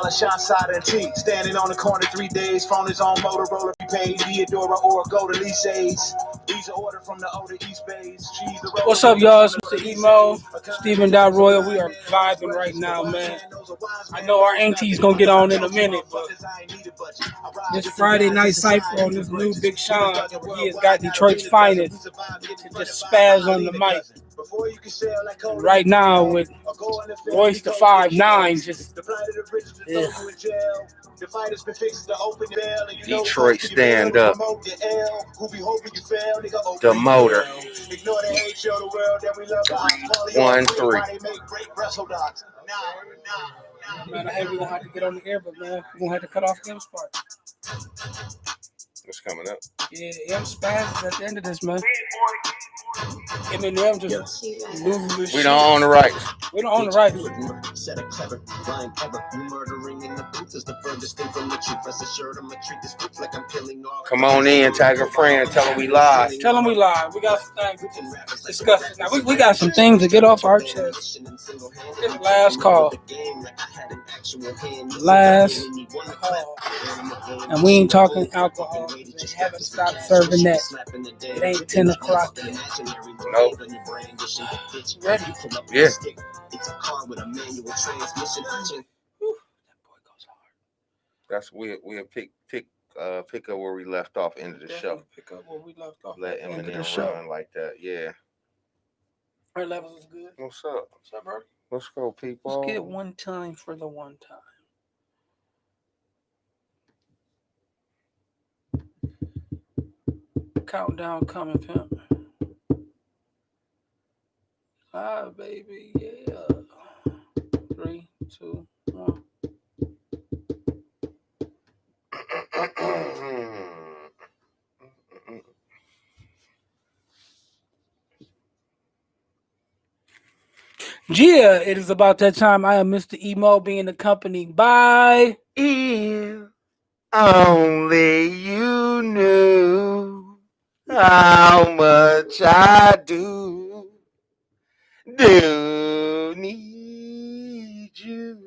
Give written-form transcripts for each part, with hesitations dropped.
Polish shine side and cheek. Standing on the corner 3 days. Phone is on Motorola prepaid. Theodora or go to Lisa's. Visa order from the older East Bays. What's up, y'all? It's Mr. Emo, Stephen Royal. We are vibing right now, man. I know our auntie's gonna get on in a minute, but this Friday night cipher on this new Big Sean, he has got Detroit's finest to just spaz on the mic. And right now with Royce the 5'9", just Detroit stand up. The motor. 3-1-3. Man, I hate we're gonna have to get on the air, but man, we're gonna have to cut off M's part. What's coming up? Yeah, M spaz at the end of this, man. Eminem just loses his shit. We don't own the rights. We don't own the rights. Come on in, tag a friend, tell them we live. Tell them we live. We got some things to discuss. Now, we got some things to get off our chest. This last call. Last call. And we ain't talking alcohol. They haven't stopped serving that. It ain't 10 o'clock yet. Nope. Ready? Yeah. That's we'll pick up where we left off end of the show. Pick up where we left off. Let Eminem run like that. Yeah. Our levels is good. What's up? What's up, bro? Let's go, people. Let's get one time for the one time. Countdown coming, pimp. Ah, baby, yeah. 3, 2, 1. Yeah, it is about that time. I am Mr. Emo, being accompanied by If only you knew how much I do need you.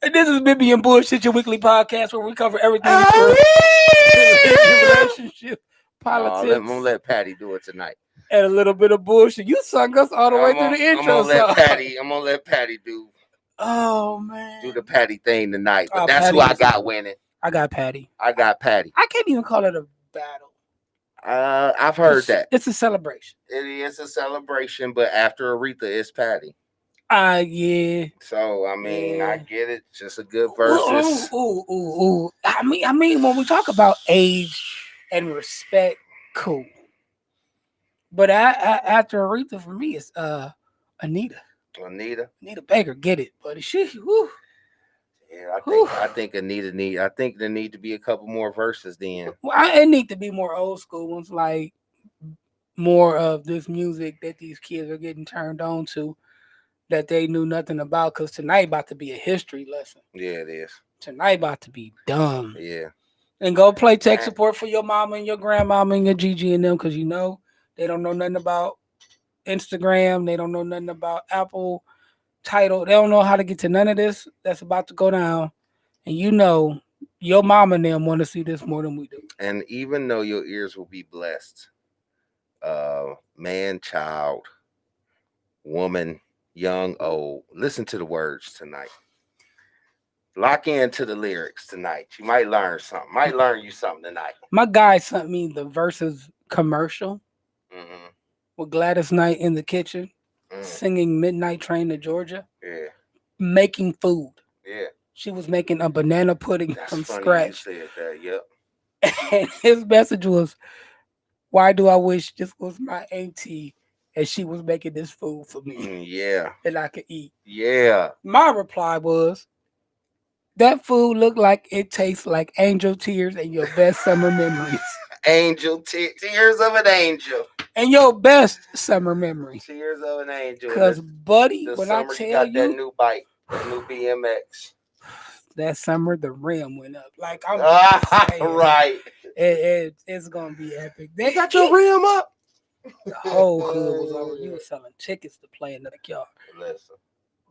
And this is Bibby and Bullshit, your weekly podcast where we cover everything for relationship, politics. I'm gonna let Patty do it tonight. And a little bit of bullshit. You sung us all the way through the intro. I'm gonna let Patty do. Oh man, do the Patty thing tonight. But that's Patty who I got winning. I got Patty. I can't even call it a battle. I've heard that. It's a celebration. It is a celebration, but after Aretha, it's Patty. Yeah. So I mean, I get it. Just a good versus. Ooh. I mean, when we talk about age and respect, cool. But after Aretha, for me, it's Anita Baker, get it, buddy. Woo. Yeah, I think Anita there need to be a couple more verses then. Well, it need to be more old school ones, like more of this music that these kids are getting turned on to that they knew nothing about. Because tonight about to be a history lesson. Yeah, it is. Tonight about to be dumb. Yeah. And go play tech support for your mama and your grandmama and your Gigi and them, because you know they don't know nothing about Instagram. They don't know nothing about Apple Title. They don't know how to get to none of this that's about to go down. And you know, your mama and them want to see this more than we do. And even though your ears will be blessed, man, child, woman, young, old, listen to the words tonight. Lock into the lyrics tonight. You might learn something. Might learn you something tonight. My guy sent me the Versus commercial with Gladys Knight in the kitchen singing Midnight Train to Georgia. Yeah. Making food. Yeah. She was making a banana pudding from scratch. You said that, yep. And his message was, why do I wish this was my auntie and she was making this food for me? Yeah. And I could eat. Yeah. My reply was, that food looked like it tastes like angel tears and your best summer memories. Tears of an angel. And your best summer memories. Tears of an angel. Because, buddy, when I tell you. That new bike, that new BMX. That summer, the rim went up. Like, I'm saying, right. It's going to be epic. They got your rim up? The whole hood was over. You were selling tickets to play in the backyard. Listen.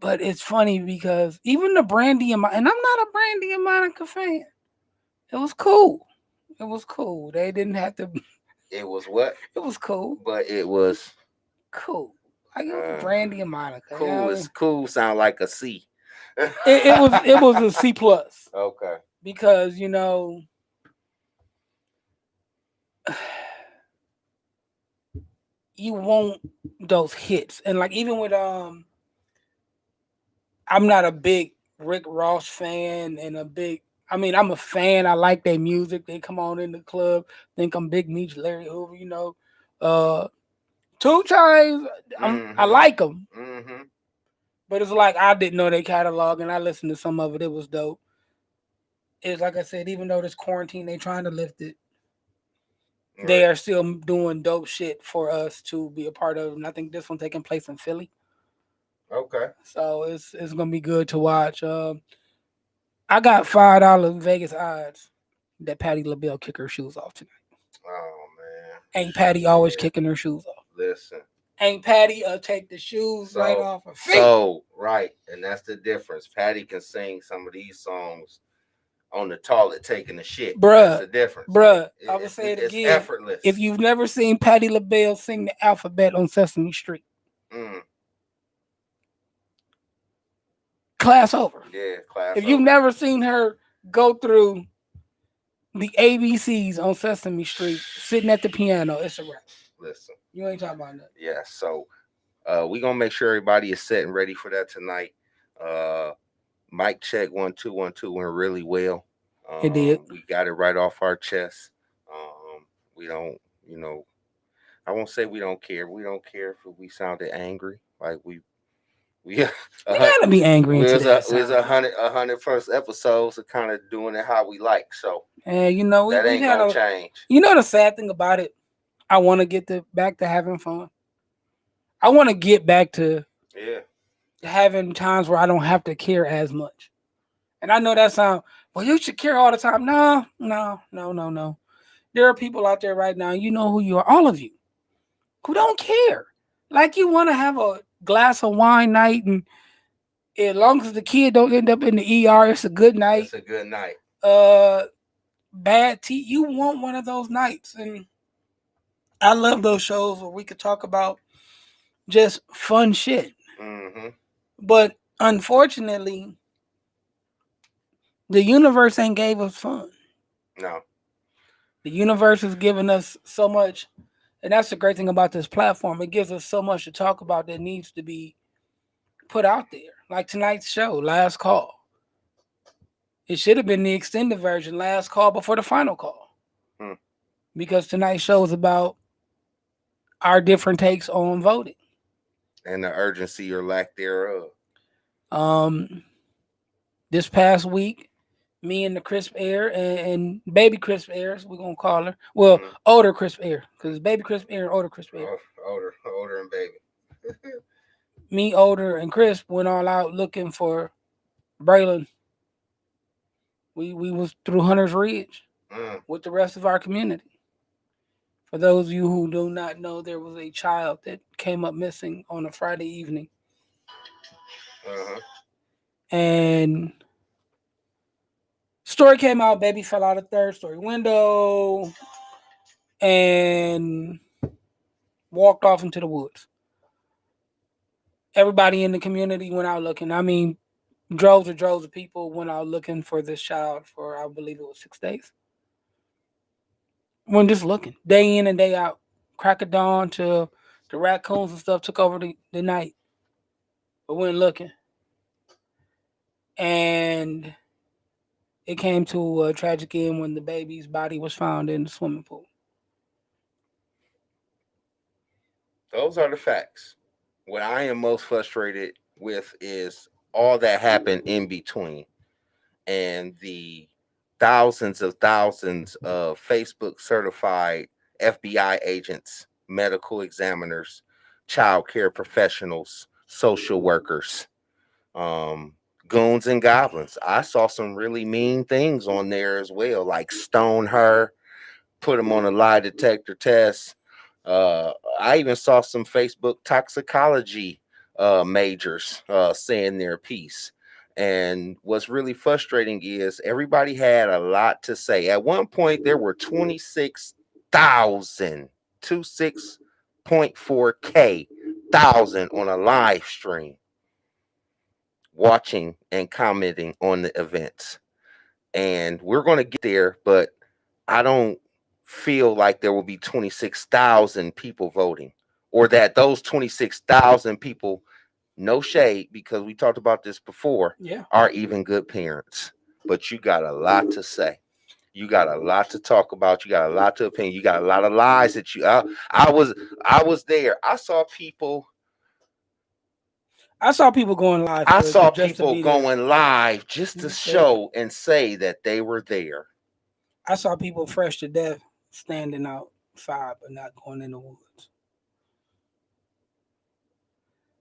But it's funny because even the Brandy and I'm not a Brandy and Monica fan. It was cool. It was cool. They didn't have to. It was what? It was cool. But it was cool. Like it was Brandy and Monica. Cool you know? is cool. Sound like a C. it was a C plus. Okay. Because you want those hits, and like even with I'm not a big Rick Ross fan, and I'm a fan. I like their music. They come on in the club. Think I'm Big Meech, Larry Hoover. 2 Chainz. I like them, but it's like I didn't know their catalog, and I listened to some of it. It was dope. It's like I said, even though this quarantine, they trying to lift it. Right. They are still doing dope shit for us to be a part of, and I think this one taking place in Philly. Okay. So it's gonna be good to watch. I got $5 Vegas odds that Patti LaBelle kick her shoes off tonight. Oh man! Ain't Patti always kicking her shoes off? Listen. Ain't Patti take the shoes right off her feet? So right, and that's the difference. Patti can sing some of these songs on the toilet taking the shit. Bruh, that's the difference. Bruh, I would say it again. It's effortless. If you've never seen Patti LaBelle sing the alphabet on Sesame Street, class over. Yeah, class If you've never seen her go through the ABCs on Sesame Street, sitting at the piano, it's a wrap. Listen. You ain't talking about that. Yeah, so we're going to make sure everybody is set and ready for that tonight. Mic check 1 2 1 2 went really well. It did. We got it right off our chest. We don't, I won't say we don't care. We don't care if we sounded angry. Like we gotta be angry. It was 101st episode, so kind of doing it how we like. So and that ain't gonna change. The sad thing about it, I want to get back to having fun. I want to get back to having times where I don't have to care as much. And I know that sounds, well, you should care all the time. No. There are people out there right now, you know who you are, all of you, who don't care. Like you want to have a glass of wine night, and as long as the kid don't end up in the ER, it's a good night. It's a good night. Bad tea, you want one of those nights. And I love those shows where we could talk about just fun shit. But unfortunately, the universe ain't gave us fun. No. The universe has given us so much, and that's the great thing about this platform. It gives us so much to talk about that needs to be put out there. Like tonight's show, Last Call. It should have been the extended version, Last Call before the final call. Because tonight's show is about our different takes on voting. And the urgency or lack thereof. This past week, me and the Crisp Air and baby Crisp Airs, we're going to call her. Well, older Crisp Air, because baby Crisp Air and older Crisp Air. Older and baby. Me, older, and Crisp went all out looking for Braylen. We was through Hunter's Ridge with the rest of our community. For those of you who do not know, there was a child that came up missing on a Friday evening. And story came out, baby fell out of third story window and walked off into the woods. Everybody in the community went out looking. I mean, droves of people went out looking for this child for, I believe it was 6 days. Went just looking, day in and day out. Crack of dawn till the raccoons and stuff took over the night. But went looking. And it came to a tragic end when the baby's body was found in the swimming pool. Those are the facts. What I am most frustrated with is all that happened in between, and the thousands of Facebook certified FBI agents, medical examiners, child care professionals, social workers, goons and goblins. I saw some really mean things on there as well, like stone her, put them on a lie detector test. I even saw some Facebook toxicology majors saying their piece. And what's really frustrating is everybody had a lot to say. At one point, there were 26,000, 26.4K thousand on a live stream watching and commenting on the events. And we're going to get there, but I don't feel like there will be 26,000 people voting, or that those 26,000 people, no shade, because we talked about this before, are even good parents. But you got a lot to say. You got a lot to talk about. You got a lot to opinion. You got a lot of lies that you. I was there. I saw people going live. I saw people going live just to show and say that they were there. I saw people fresh to death standing outside but not going in the woods.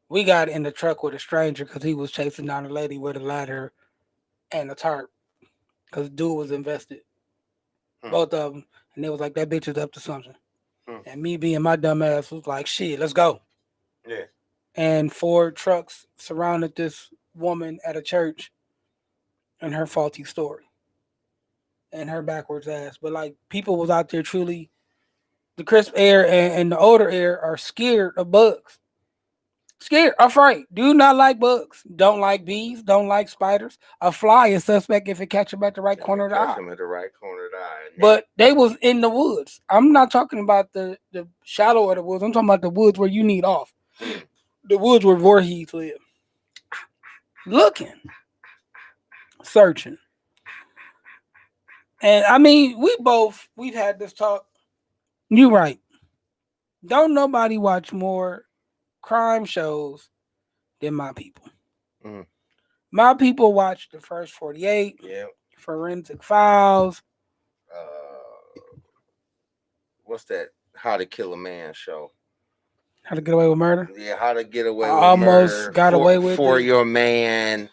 We got in the truck with a stranger because he was chasing down a lady with a ladder and a tarp because the dude was invested. Both of them. And they was like, that bitch is up to something. And me being my dumb ass was like, shit, let's go. Yeah. And 4 trucks surrounded this woman at a church and her faulty story and her backwards ass. But like, people was out there truly, the crisp air and the older air are scared of bugs. Scared, afraid. Do not like bugs. Don't like bees. Don't like spiders. A fly is suspect if it catch them at the right corner of the eye. Catch them at the right corner of the eye. But they was in the woods. I'm not talking about the shallow of the woods. I'm talking about the woods where you need off. The woods where Voorhees live. Looking. Searching. And I mean, we've had this talk. You right. Don't nobody watch more crime shows than my people. My people watch the first 48, Forensic Files. What's that? How to Kill a Man show. How to Get Away with Murder? Yeah, How to Get Away with Almost Murder. Got Away with For It. Your Man.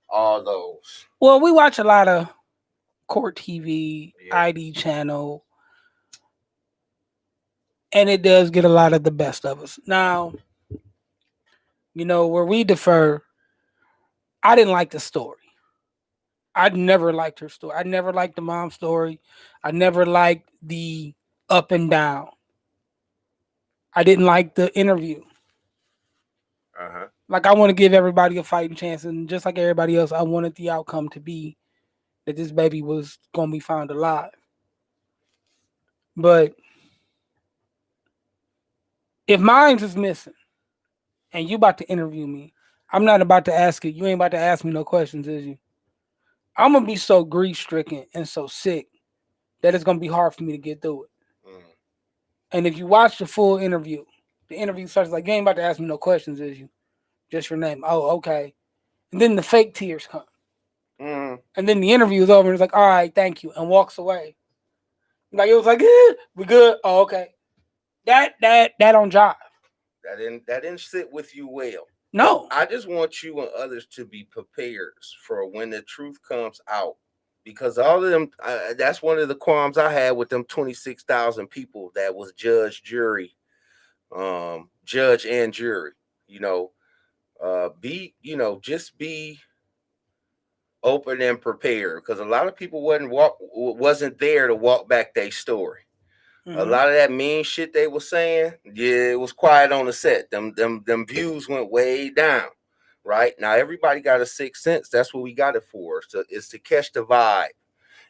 All those. Well, we watch a lot of Court TV, ID channel. And it does get a lot of the best of us. Now, you know, where we defer, I didn't like the story. I never liked her story. I never liked the mom story. I never liked the up and down. I didn't like the interview. Like, I want to give everybody a fighting chance. And just like everybody else, I wanted the outcome to be that this baby was going to be found alive. But if mine is missing and you about to interview me, I'm not about to ask it. You ain't about to ask me no questions, is you? I'm going to be so grief-stricken and so sick that it's going to be hard for me to get through it. And if you watch the full interview, the interview starts like, you ain't about to ask me no questions, is you? Just your name. Oh, okay. And then the fake tears come. And then the interview is over and it's like, all right, thank you, and walks away. Like, it was like, we good? Oh, okay. That don't jive. That didn't sit with you well. No. I just want you and others to be prepared for when the truth comes out. Because all of them, that's one of the qualms I had with them 26,000 people that was judge, and jury. You know, just be open and prepared, because a lot of people wasn't there to walk back their story. A lot of that mean shit they were saying, it was quiet on the set. Them views went way down. Right now, everybody got a sixth sense. That's what we got it for. So it's to catch the vibe.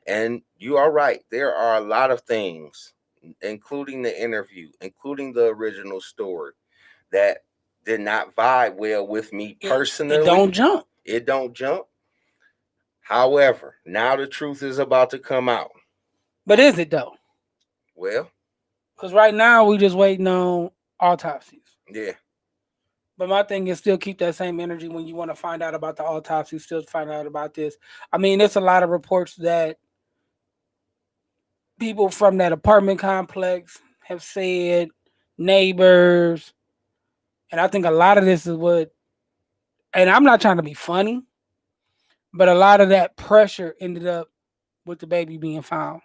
And you are right. There are a lot of things, including the interview, including the original story, that did not vibe well with me personally. It don't jump. However, now the truth is about to come out. But is it though? Well, because right now we just waiting on autopsies. Yeah. But my thing is still keep that same energy when you want to find out about the autopsy, still find out about this. I mean, there's a lot of reports that people from that apartment complex have said, neighbors, and I think a lot of this is what, and I'm not trying to be funny, but a lot of that pressure ended up with the baby being found.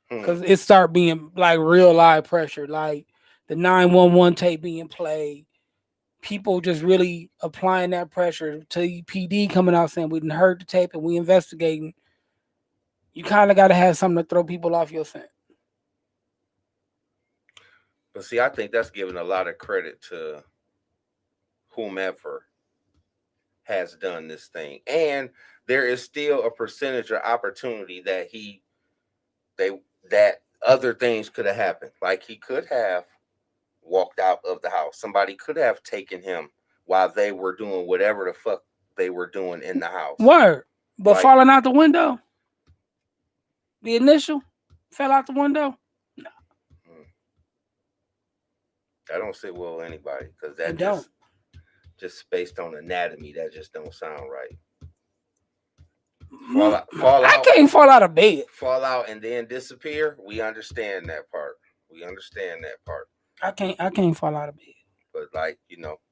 Because it started being like real live pressure, like the 911 tape being played, people just really applying that pressure to PD coming out saying we didn't heard the tape and we investigating, you kind of got to have something to throw people off your scent. But see, I think that's giving a lot of credit to whomever has done this thing, and there is still a percentage of opportunity that that other things could have happened. Like he could have walked out of the house. Somebody could have taken him while they were doing whatever the fuck they were doing in the house. Word. But Like- falling out the window, the initial fell out the window. No, I don't sit well with anybody because that You don't. just based on anatomy, that just don't sound right. I can't fall out of bed. Fall out and then disappear. We understand that part. I can't fall out of bed. But like,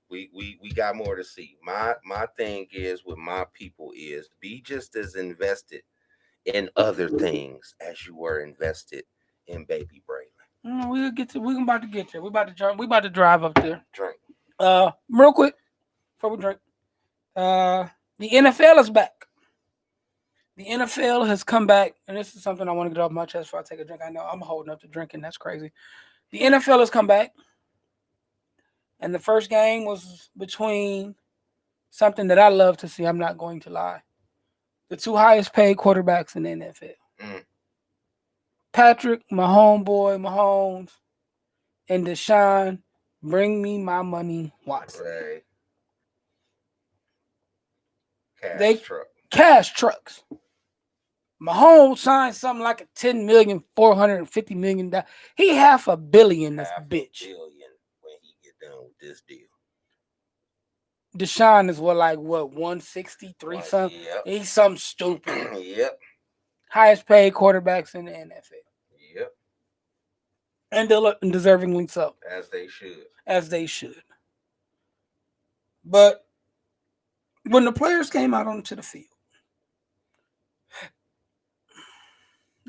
we got more to see. My thing is with my people is be just as invested in other things as you were invested in baby Braylen. We're about to get there. We about to drive up there. Drink. Real quick before we drink. The NFL is back. The NFL has come back, and this is something I want to get off my chest before I take a drink. I know I'm holding up to drinking. That's crazy. The NFL has come back, and the first game was between something that I love to see. I'm not going to lie. The two highest paid quarterbacks in the NFL. Patrick, my homeboy, Mahomes, and Deshaun, bring me my money, Watson. Right. Cash trucks. Mahomes signed something like a $10,450 million. He $500 million, this bitch. $500 million when he get done with this deal. Deshaun is 163 something. Yep. He's something stupid. Yep. Highest paid quarterbacks in the NFL. Yep. And deservingly so. As they should. But when the players came out onto the field,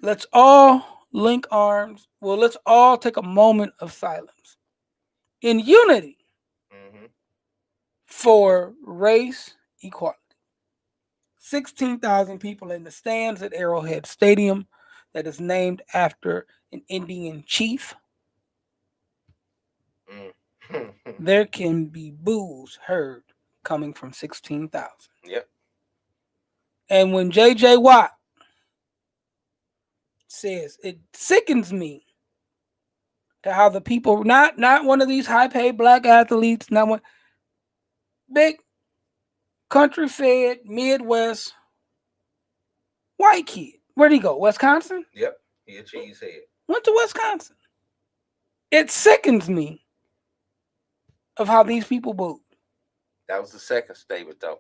let's all link arms. Well, let's all take a moment of silence in unity for race equality. 16,000 people in the stands at Arrowhead Stadium that is named after an Indian chief. There can be boos heard coming from 16,000. Yep. And when J.J. Watt says, it sickens me to how the people, not one of these high-paid black athletes, not one, big country-fed, Midwest, white kid. Where'd he go? Wisconsin? Yep. He a cheesehead. Went to Wisconsin. It sickens me of how these people booed. That was the second statement, though.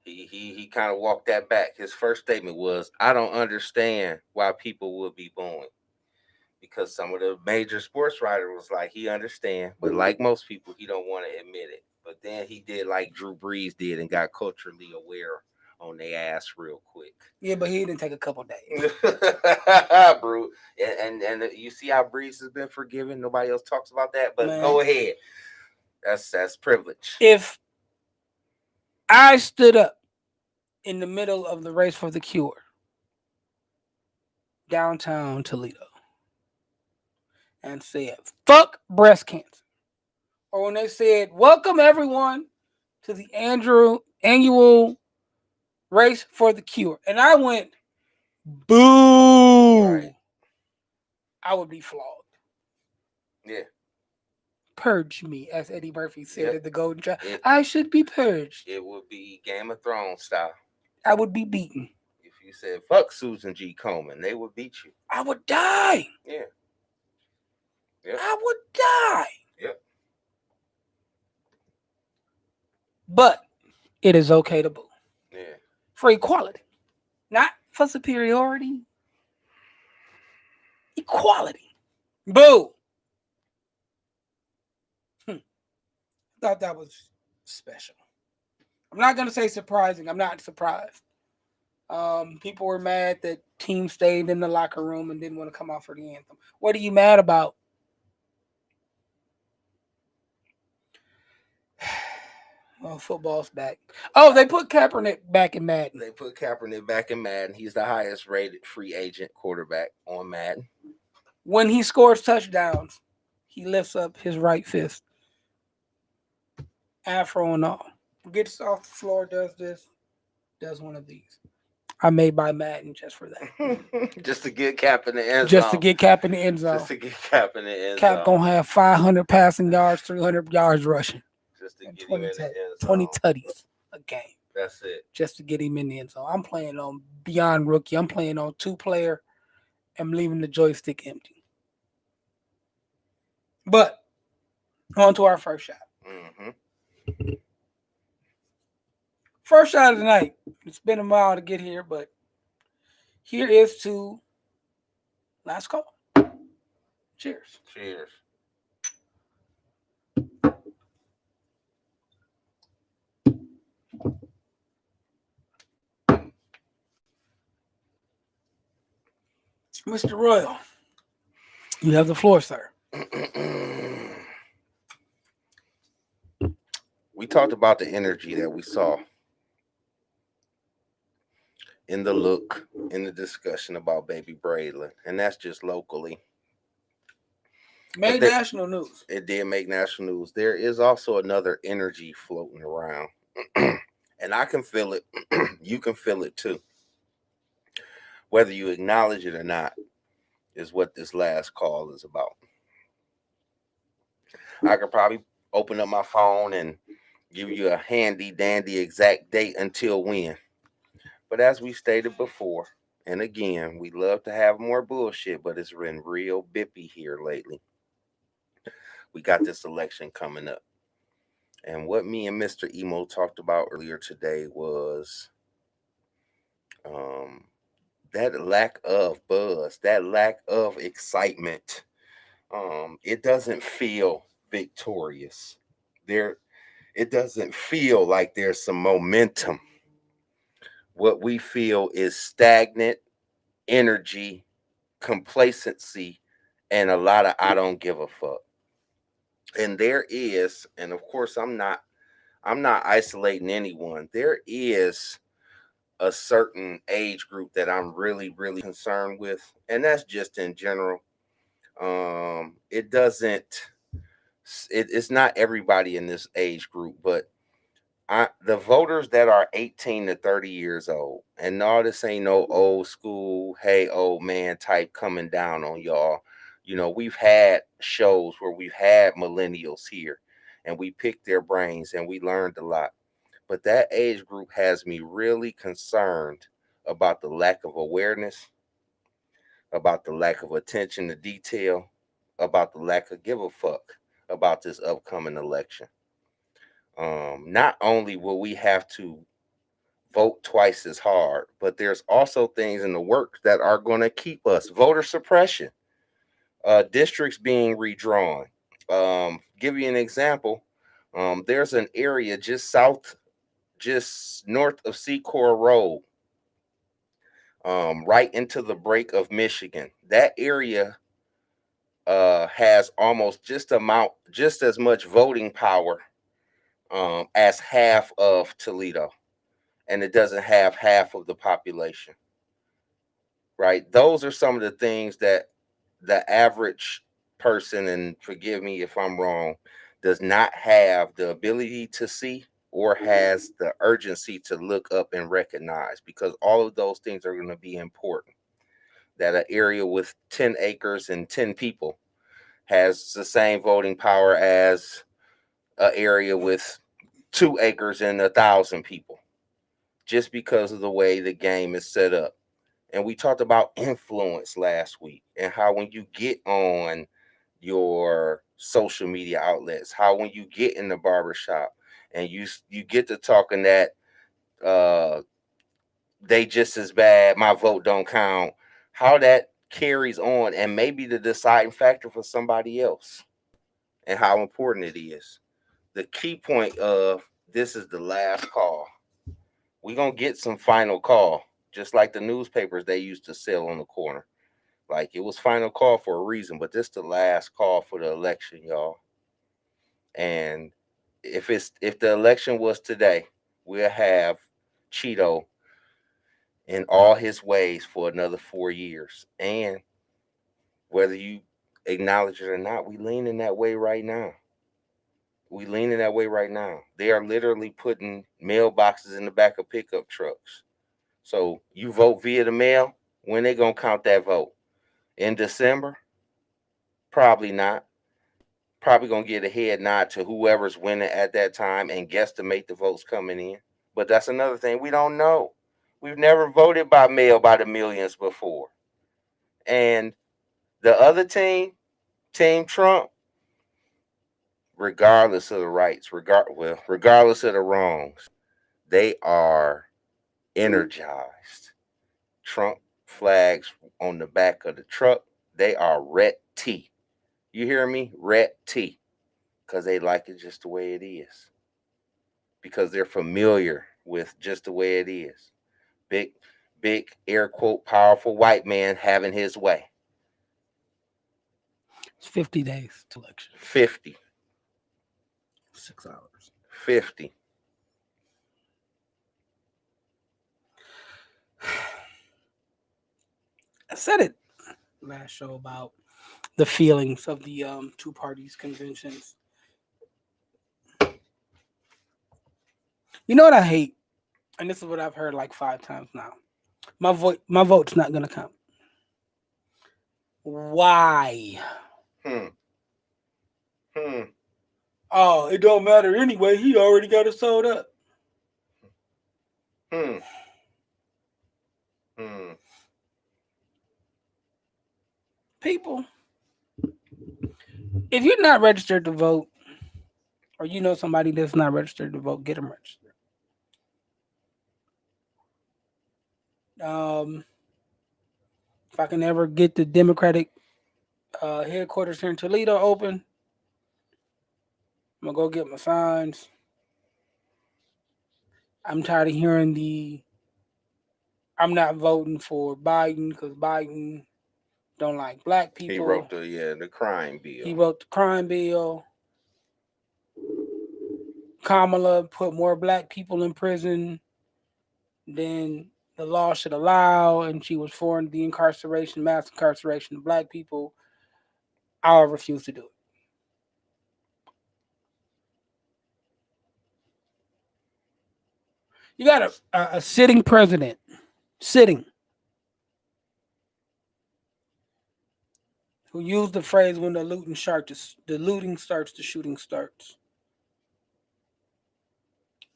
He kind of walked that back. His first statement was, I don't understand why people would be booing. Because some of the major sports writers was like, he understand, but like most people, he don't want to admit it. But then he did like Drew Brees did and got culturally aware on their ass real quick. Yeah, but he didn't take a couple days. Bro. And you see how Brees has been forgiven? Nobody else talks about that, but Man. Go ahead. That's privilege. If I stood up in the middle of the race for the cure, downtown Toledo, and said, fuck breast cancer. Or when they said, welcome everyone to the annual race for the cure. And I went, boo. Right. I would be flogged. Yeah. Purge me, as Eddie Murphy said at the Golden Child. I should be purged. It would be Game of Thrones style. I would be beaten. If you said, fuck Susan G. Komen, they would beat you. I would die. Yeah. Yep. I would die. Yep. But it is okay to boo. Yeah. For equality. Not for superiority. Equality. Boo. Thought that was special. I'm not going to say surprising. I'm not surprised. People were mad that team stayed in the locker room and didn't want to come out for the anthem. What are you mad about? Oh, football's back. Oh, they put Kaepernick back in Madden. They put Kaepernick back in Madden. He's the highest rated free agent quarterback on Madden. When he scores touchdowns, he lifts up his right fist. Afro and all. Gets off the floor, does this, does one of these. I may buy Madden just for that. Just to get Cap in the end zone. Just to get Cap in the end zone. Just to get Cap in the end Cap zone. gonna have 500 passing yards, 300 yards rushing. Just to get him in the end zone. 20 tutties a game. That's it. Just to get him in the end zone. I'm playing on beyond rookie. I'm playing on 2-player. I'm leaving the joystick empty. But on to our first shot. Mm-hmm. First shot of the night. It's been a while to get here, but here is to last call. Cheers. Cheers. Mr. Royal, you have the floor, sir. We talked about the energy that we saw in the look, in the discussion about baby Braylen, and that's just locally. Made national news. It did make national news. There is also another energy floating around, and I can feel it. You can feel it too. Whether you acknowledge it or not is what this last call is about. I could probably open up my phone and give you a handy dandy exact date until when. But as we stated before, and again, we love to have more bullshit, but it's been real bippy here lately. We got this election coming up. And what me and Mr. Emo talked about earlier today was that lack of buzz, that lack of excitement. It doesn't feel victorious. It doesn't feel like there's some momentum. What we feel is stagnant energy, complacency, and a lot of I don't give a fuck. And there is, and of course I'm not isolating anyone. There is a certain age group that I'm really, really concerned with, and that's just in general. It's not everybody in this age group, but the voters that are 18 to 30 years old, and no, this ain't no old school, hey, old man type coming down on y'all. You know, we've had shows where we've had millennials here and we picked their brains and we learned a lot. But that age group has me really concerned about the lack of awareness, about the lack of attention to detail, about the lack of give a fuck about this upcoming election. Not only will we have to vote twice as hard, but there's also things in the works that are going to keep us voter suppression, districts being redrawn. Give you an example. There's an area just north of Secor Road, right into the break of Michigan. That area has almost just as much voting power as half of Toledo, and it doesn't have half of the population. Right? Those are some of the things that the average person, and forgive me if I'm wrong, does not have the ability to see or has the urgency to look up and recognize, because all of those things are going to be important. That an area with 10 acres and 10 people has the same voting power as an area with 2 acres and 1,000 people, just because of the way the game is set up. And we talked about influence last week, and how when you get on your social media outlets, how when you get in the barbershop and you get to talking that they just as bad, my vote don't count, how that carries on and maybe the deciding factor for somebody else, and how important it is. The key point of this is the last call. We're going to get some final call, just like the newspapers they used to sell on the corner. Like, it was final call for a reason, but this the last call for the election, y'all. And if the election was today, we'll have Cheeto in all his ways for another 4 years. And whether you acknowledge it or not, we lean in that way right now. We lean in that way right now. They are literally putting mailboxes in the back of pickup trucks. So you vote via the mail. When they gonna count that vote? In December? Probably not. Probably gonna get a head nod to whoever's winning at that time and guesstimate the votes coming in. But that's another thing we don't know. We've never voted by mail by the millions before. And the other team, Team Trump, regardless of the rights, regardless of the wrongs, they are energized. Trump flags on the back of the truck, they are red T. You hear me? Red T. Because they like it just the way it is. Because they're familiar with just the way it is. Big, air quote, powerful white man having his way. It's 50 days to election. 50. 6 hours. 50. I said it last show about the feelings of the two parties conventions. You know what I hate? And this is what I've heard like 5 times now. My vote's not gonna count. Why? Oh, it don't matter anyway. He already got it sold up. People, if you're not registered to vote, or you know somebody that's not registered to vote, get them registered. If I can ever get the Democratic headquarters here in Toledo open, I'm gonna go get my signs. I'm tired of hearing I'm not voting for Biden because Biden don't like black people. He wrote the crime bill. He wrote the crime bill. Kamala put more black people in prison than the law should allow, and she was for the mass incarceration of black people. I'll refuse to do it. You got a sitting president, who used the phrase "when the looting starts, the shooting starts,"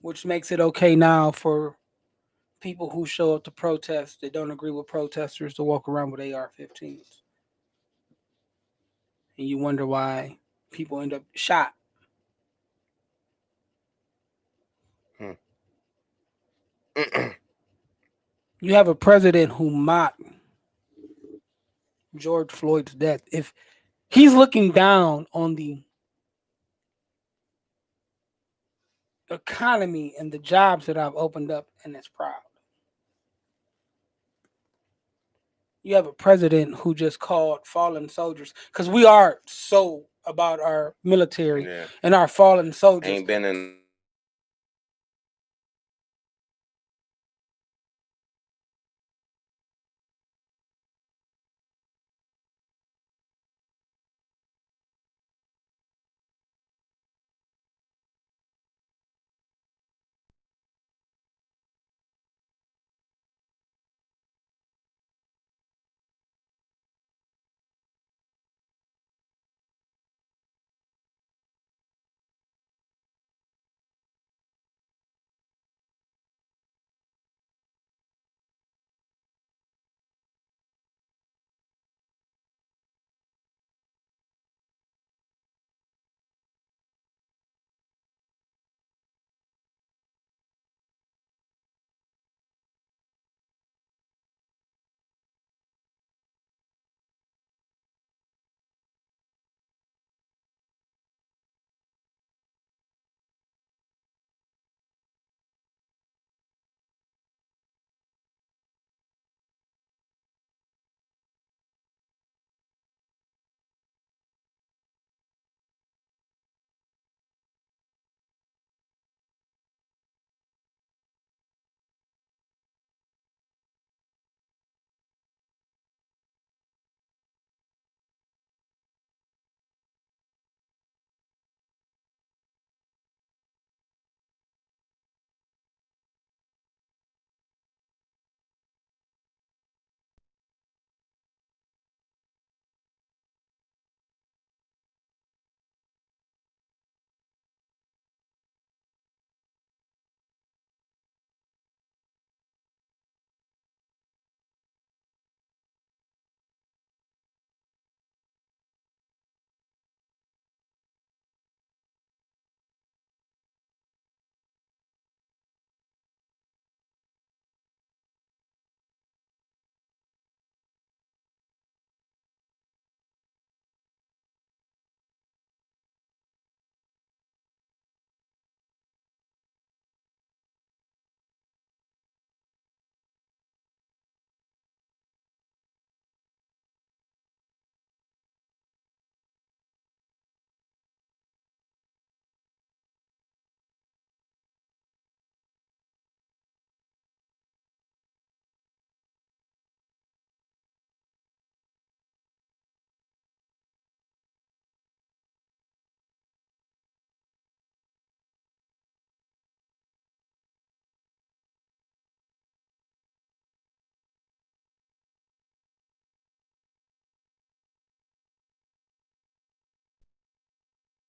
which makes it okay now for people who show up to protest that don't agree with protesters to walk around with AR-15s. And you wonder why people end up shot. You have a president who mocked George Floyd's death. If he's looking down on the economy and the jobs that I've opened up and is proud. You have a president who just called fallen soldiers, because we are so about our military and our fallen soldiers. Ain't been in